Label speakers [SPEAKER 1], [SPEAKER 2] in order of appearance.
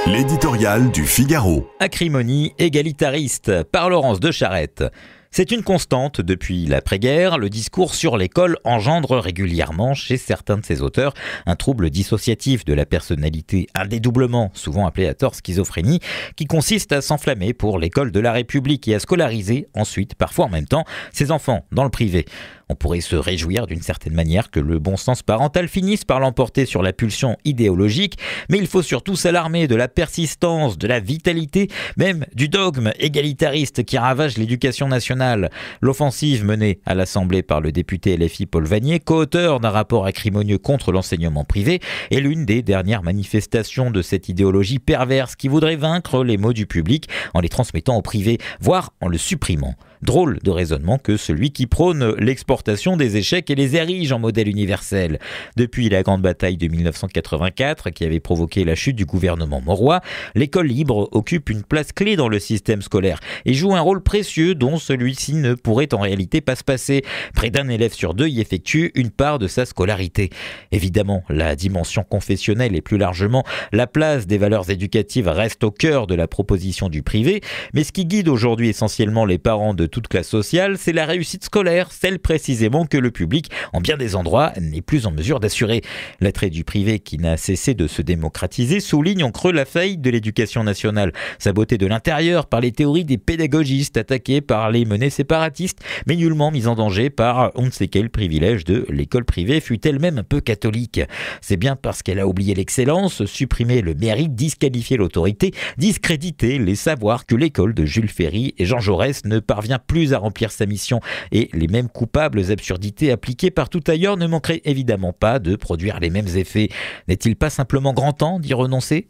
[SPEAKER 1] L'éditorial du Figaro.
[SPEAKER 2] Acrimonie égalitariste par Laurence de Charette. C'est une constante depuis l'après-guerre. Le discours sur l'école engendre régulièrement chez certains de ses auteurs un trouble dissociatif de la personnalité, un dédoublement, souvent appelé à tort schizophrénie, qui consiste à s'enflammer pour l'école de la République et à scolariser ensuite, parfois en même temps, ses enfants dans le privé. On pourrait se réjouir d'une certaine manière que le bon sens parental finisse par l'emporter sur la pulsion idéologique, mais il faut surtout s'alarmer de la persistance, de la vitalité, même du dogme égalitariste qui ravage l'éducation nationale. L'offensive menée à l'Assemblée par le député LFI Paul Vannier, co-auteur d'un rapport acrimonieux contre l'enseignement privé, est l'une des dernières manifestations de cette idéologie perverse qui voudrait vaincre les mots du public en les transmettant au privé, voire en le supprimant. Drôle de raisonnement que celui qui prône l'exportation des échecs et les érige en modèle universel. Depuis la grande bataille de 1984 qui avait provoqué la chute du gouvernement Mauroy, l'école libre occupe une place clé dans le système scolaire et joue un rôle précieux dont celui-ci ne pourrait en réalité pas se passer. Près d'un élève sur deux y effectue une part de sa scolarité. Évidemment, la dimension confessionnelle et plus largement la place des valeurs éducatives reste au cœur de la proposition du privé, mais ce qui guide aujourd'hui essentiellement les parents de toute classe sociale, c'est la réussite scolaire, celle précisément que le public, en bien des endroits, n'est plus en mesure d'assurer. L'attrait du privé qui n'a cessé de se démocratiser souligne en creux la faillite de l'éducation nationale, sa beauté de l'intérieur par les théories des pédagogistes attaqués par les menées séparatistes, mais nullement mise en danger par on ne sait quel privilège de l'école privée, fut elle-même un peu catholique. C'est bien parce qu'elle a oublié l'excellence, supprimé le mérite, disqualifié l'autorité, discrédité les savoirs que l'école de Jules Ferry et Jean Jaurès ne parvient plus à remplir sa mission, et les mêmes coupables absurdités appliquées partout ailleurs ne manqueraient évidemment pas de produire les mêmes effets. N'est-il pas simplement grand temps d'y renoncer ?